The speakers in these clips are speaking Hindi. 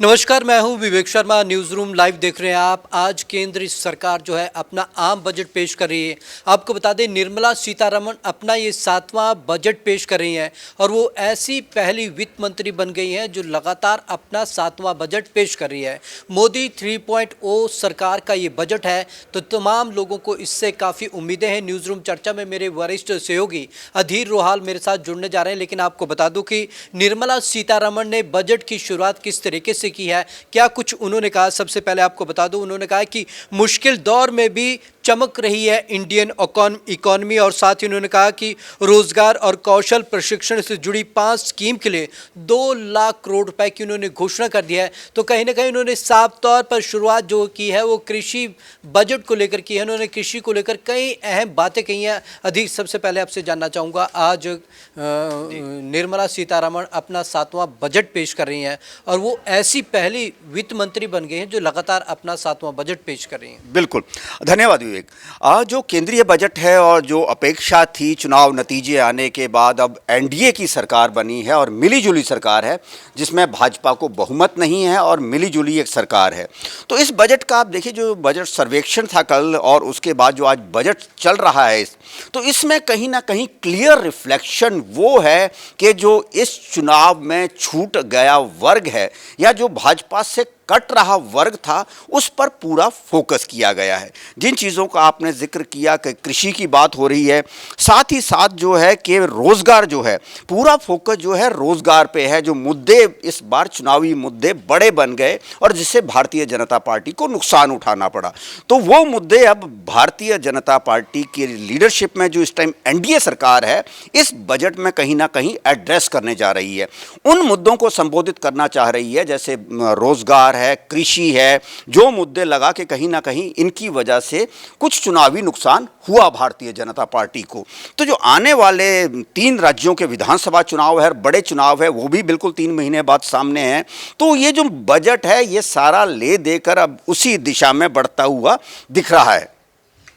नमस्कार, मैं हूं Vivek Sharma. News room live देख रहे हैं आप। आज केंद्र सरकार जो है अपना आम बजट पेश कर रही है। आपको बता दें, निर्मला सीतारमण अपना ये 7वां बजट पेश कर रही हैं और वो ऐसी पहली वित्त मंत्री बन गई हैं जो लगातार अपना 7वां बजट पेश कर रही है। मोदी 3.0 सरकार का ये बजट है, तो तमाम लोगों को इससे काफ़ी उम्मीदें हैं। न्यूज़ रूम चर्चा में मेरे वरिष्ठ सहयोगी अधीर रोहाल मेरे साथ जुड़ने जा रहे हैं, लेकिन आपको बता दूं कि निर्मला सीतारमण ने बजट की शुरुआत किस तरीके से की है, क्या कुछ उन्होंने कहा। सबसे पहले आपको बता दूं, उन्होंने कहा कि मुश्किल दौर में भी चमक रही है इंडियन इकोनॉमी, और साथ ही उन्होंने कहा कि रोजगार और कौशल प्रशिक्षण से जुड़ी 5 स्कीम के लिए 2 लाख करोड़ रुपए की उन्होंने घोषणा कर दिया है। तो कहीं ना कहीं उन्होंने साफ तौर पर शुरुआत जो की है वो कृषि बजट को लेकर की है। उन्होंने कृषि को लेकर कई अहम बातें कही हैं। अधिक सबसे पहले आपसे जानना चाहूँगा, आज निर्मला सीतारमण अपना 7वां बजट पेश कर रही हैं और वो ऐसी पहली वित्त मंत्री बन गई हैं जो लगातार अपना 7वां बजट पेश कर रही हैं। बिल्कुल, धन्यवाद विवेक। आज जो केंद्रीय बजट है और जो अपेक्षा थी चुनाव नतीजे आने के बाद, अब एनडीए की सरकार बनी है और मिलीजुली सरकार है जिसमें भाजपा को बहुमत नहीं है और मिलीजुली एक सरकार है। तो इस बजट का आप देखिए, जो बजट सर्वेक्षण था कल और उसके बाद जो आज बजट चल रहा है, तो इसमें कहीं ना कहीं क्लियर रिफ्लेक्शन वो है कि जो इस चुनाव में छूट गया वर्ग है या जो भाजपा से कट रहा वर्ग था, उस पर पूरा फोकस किया गया है। जिन चीज़ों का आपने जिक्र किया कि कृषि की बात हो रही है, साथ ही साथ जो है कि रोज़गार जो है, पूरा फोकस जो है रोज़गार पे है। जो मुद्दे इस बार चुनावी मुद्दे बड़े बन गए और जिससे भारतीय जनता पार्टी को नुकसान उठाना पड़ा, तो वो मुद्दे अब भारतीय जनता पार्टी की लीडरशिप में जो इस टाइम एनडीए सरकार है, इस बजट में कहीं ना कहीं एड्रेस करने जा रही है। उन मुद्दों को संबोधित करना चाह रही है, जैसे रोज़गार है, कृषि है, जो मुद्दे लगा कि कहीं ना कहीं इनकी वजह से कुछ चुनावी नुकसान हुआ भारतीय जनता पार्टी को। तो जो आने वाले 3 राज्यों के विधानसभा चुनाव है, बड़े चुनाव है, वो भी बिल्कुल 3 महीने बाद सामने हैं। तो ये जो बजट है, ये सारा ले देकर अब उसी दिशा में बढ़ता हुआ दिख रहा है।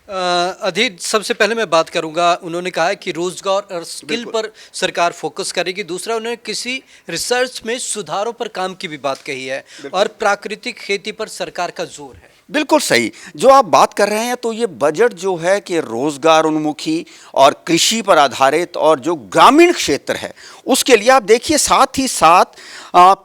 अधीर, सबसे पहले मैं बात करूंगा, उन्होंने कहा है कि रोजगार और स्किल पर सरकार फोकस करेगी। दूसरा, उन्होंने किसी रिसर्च में सुधारों पर काम की भी बात कही है और प्राकृतिक खेती पर सरकार का जोर है। बिल्कुल सही जो आप बात कर रहे हैं। तो ये बजट जो है कि रोजगार उन्मुखी और कृषि पर आधारित और जो ग्रामीण क्षेत्र है उसके लिए आप देखिए, साथ ही साथ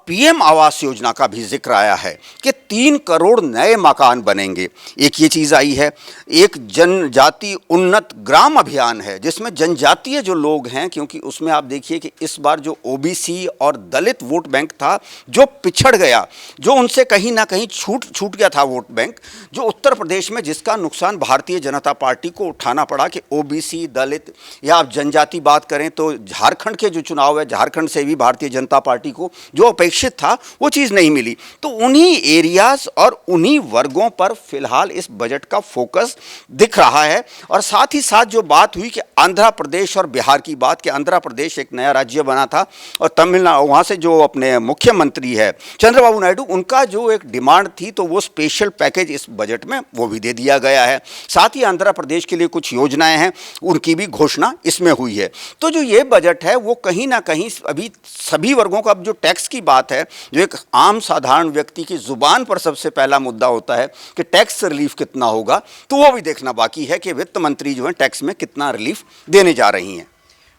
पीएम आवास योजना का भी जिक्र आया है कि 3 करोड़ नए मकान बनेंगे। एक ये चीज़ आई है। एक जनजाति उन्नत ग्राम अभियान है जिसमें जनजातीय जो लोग हैं, क्योंकि उसमें आप देखिए कि इस बार जो ओबीसी और दलित वोट बैंक था जो पिछड़ गया, जो उनसे कहीं ना कहीं छूट गया था वोट बैंक, जो उत्तर प्रदेश में जिसका नुकसान भारतीय जनता पार्टी को उठाना पड़ा कि ओबीसी, दलित या आप जनजाति बात करें तो झारखंड के जो चुनाव है, झारखंड से भी भारतीय जनता पार्टी को जो अपेक्षित था वो चीज़ नहीं मिली। तो उन्हीं एरियाज और उन्हीं वर्गों पर फिलहाल इस बजट का फोकस दिख रहा है। और साथ ही साथ जो बात हुई कि आंध्र प्रदेश और बिहार की बात, कि आंध्र प्रदेश एक नया राज्य बना था और तमिलनाडु, वहाँ से जो अपने मुख्यमंत्री है चंद्रबाबू नायडू, उनका जो एक डिमांड थी तो वो स्पेशल पैकेज इस बजट में वो भी दे दिया गया है। साथ ही आंध्र प्रदेश के लिए कुछ योजनाएं हैं, उनकी भी घोषणा इसमें हुई है। तो जो ये बजट है वो कहीं ना कहीं अभी सभी वर्गों का, अब जो टैक्स की बात है, जो एक आम साधारण व्यक्ति की जुबान पर सबसे पहला मुद्दा होता है कि टैक्स रिलीफ कितना होगा, तो वो भी देखना बाकी है कि वित्त मंत्री जो है टैक्स में कितना रिलीफ देने जा रही हैं।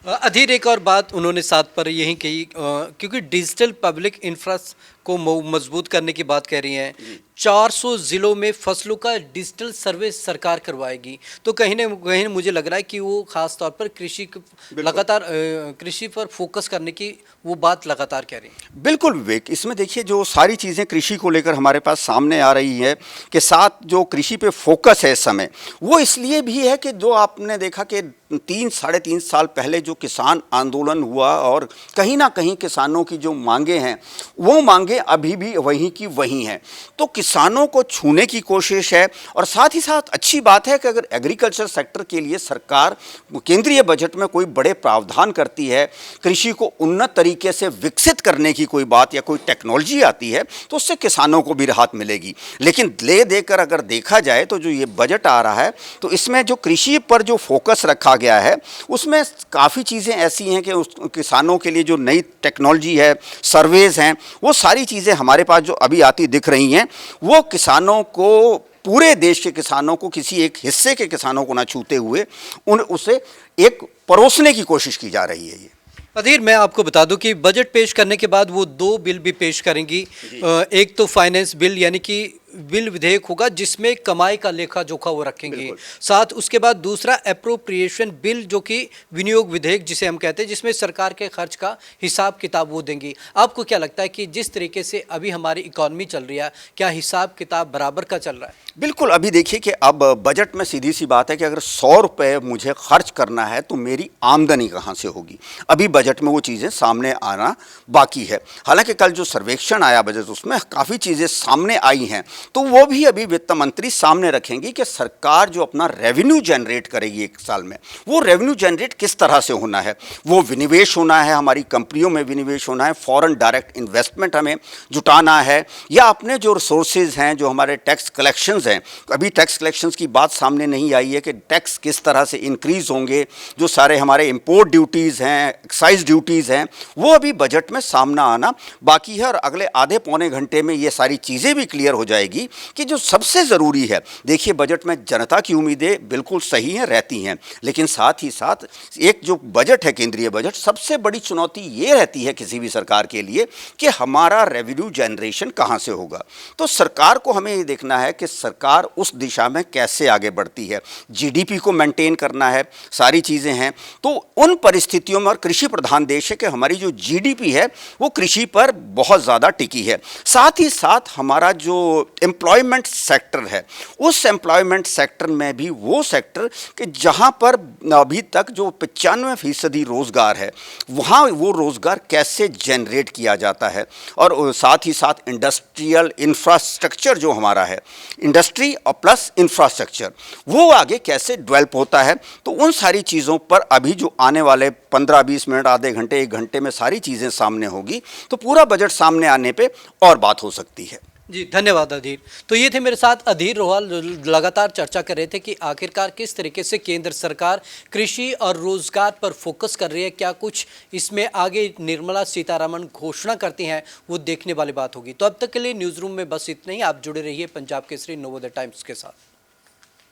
अधीर, एक और बात उन्होंने साथ पर यही कही, क्योंकि डिजिटल पब्लिक इंफ्रा को मजबूत करने की बात कह रही हैं। 400 जिलों में फसलों का डिजिटल सर्वे सरकार करवाएगी। तो कहीं ना कहीं मुझे लग रहा है कि वो खास तौर पर लगातार कृषि पर फोकस करने की वो बात लगातार कह रही हैं। बिल्कुल विवेक, इसमें देखिए जो सारी चीज़ें कृषि को लेकर हमारे पास सामने आ रही है कि साथ जो कृषि पे फोकस है इस समय, वो इसलिए भी है कि जो आपने देखा कि 3-3.5 साल पहले जो किसान आंदोलन हुआ और कहीं ना कहीं किसानों की जो मांगे हैं वो मांगे अभी भी वहीं की वहीं हैं। तो किसानों को छूने की कोशिश है। और साथ ही साथ अच्छी बात है कि अगर एग्रीकल्चर सेक्टर के लिए सरकार केंद्रीय बजट में कोई बड़े प्रावधान करती है, कृषि को उन्नत तरीके से विकसित करने की कोई बात या कोई टेक्नोलॉजी आती है, तो उससे किसानों को भी राहत मिलेगी। लेकिन ले देकर अगर देखा जाए तो जो ये बजट आ रहा है, तो इसमें जो कृषि पर जो फोकस रखा गया है उसमें काफ़ी चीज़ें ऐसी हैं कि उस किसानों के लिए जो नई टेक्नोलॉजी है, सर्वेज हैं, वो सारी सारी चीज़ें हमारे पास जो अभी आती दिख रही हैं वो किसानों को, पूरे देश के किसानों को, किसी एक हिस्से के किसानों को ना छूते हुए उसे एक परोसने की कोशिश की जा रही है। ये अधीर, मैं आपको बता दूं कि बजट पेश करने के बाद वो दो बिल भी पेश करेंगी। एक तो फाइनेंस बिल यानी कि बिल विधेयक होगा जिसमें कमाई का लेखा जोखा वो रखेंगे, साथ उसके बाद दूसरा एप्रोप्रिएशन बिल जो कि विनियोग विधेयक जिसे हम कहते हैं, जिसमें सरकार के खर्च का हिसाब किताब वो देंगी। आपको क्या लगता है कि जिस तरीके से अभी हमारी इकॉनमी चल रही है, क्या हिसाब किताब बराबर का चल रहा है? बिल्कुल, अभी देखिए कि अब बजट में सीधी सी बात है कि अगर 100 रुपये मुझे खर्च करना है तो मेरी आमदनी कहाँ से होगी। अभी बजट में वो चीज़ें सामने आना बाकी है। हालांकि कल जो सर्वेक्षण आया बजट, उसमें काफ़ी चीज़ें सामने आई हैं, तो वो भी अभी वित्त मंत्री सामने रखेंगी कि सरकार जो अपना रेवेन्यू जनरेट करेगी एक साल में, वो रेवेन्यू जनरेट किस तरह से होना है। वो विनिवेश होना है, हमारी कंपनियों में विनिवेश होना है, फॉरेन डायरेक्ट इन्वेस्टमेंट हमें जुटाना है, या अपने जो रिसोर्सेज हैं, जो हमारे टैक्स कलेक्शंस हैं, अभी टैक्स कलेक्शंस की बात सामने नहीं आई है कि टैक्स किस तरह से इंक्रीज होंगे। जो सारे हमारे इंपोर्ट ड्यूटीज़ हैं, एक्साइज ड्यूटीज़ हैं, वो अभी बजट में सामने आना बाकी है। और अगले आधे पौने घंटे में ये सारी चीज़ें भी क्लियर हो जाएगी कि जो सबसे ज़रूरी है, देखिए बजट में जनता की उम्मीदें बिल्कुल सही हैं, रहती हैं, लेकिन साथ ही साथ एक जो बजट है, केंद्रीय बजट, सबसे बड़ी चुनौती ये रहती है किसी भी सरकार के लिए कि हमारा रेवेन्यू जनरेशन कहाँ से होगा। तो सरकार को हमें ये देखना है कि सरकार उस दिशा में कैसे आगे बढ़ती है। जीडीपी को मेंटेन करना है, सारी चीज़ें हैं। तो उन परिस्थितियों में, और कृषि प्रधान देश है, कि हमारी जो जीडीपी है वो कृषि पर बहुत ज़्यादा टिकी है। साथ ही साथ हमारा जो एम्प्लॉयमेंट सेक्टर है, उस एम्प्लॉयमेंट सेक्टर में भी वो सेक्टर कि जहाँ पर अभी तक जो 95% रोज़गार है, वहाँ वो रोज़गार कैसे जनरेट किया जाता है। और साथ ही साथ इंडस्ट्रियल इंफ्रास्ट्रक्चर जो हमारा है, इंडस्ट्री और प्लस इंफ्रास्ट्रक्चर, वो आगे कैसे डेवलप होता है। तो उन सारी चीज़ों पर अभी जो आने वाले 15-20 मिनट, आधे घंटे, 1 घंटे में सारी चीज़ें सामने होगी, तो पूरा बजट सामने आने पे और बात हो सकती है। जी, धन्यवाद अधीर। तो ये थे मेरे साथ अधीर रोहल, लगातार चर्चा कर रहे थे कि आखिरकार किस तरीके से केंद्र सरकार कृषि और रोजगार पर फोकस कर रही है, क्या कुछ इसमें आगे निर्मला सीतारमण घोषणा करती हैं, वो देखने वाली बात होगी। तो अब तक के लिए न्यूज़ रूम में बस इतना ही। आप जुड़े रहिए पंजाब केसरी नवोदय टाइम्स के साथ।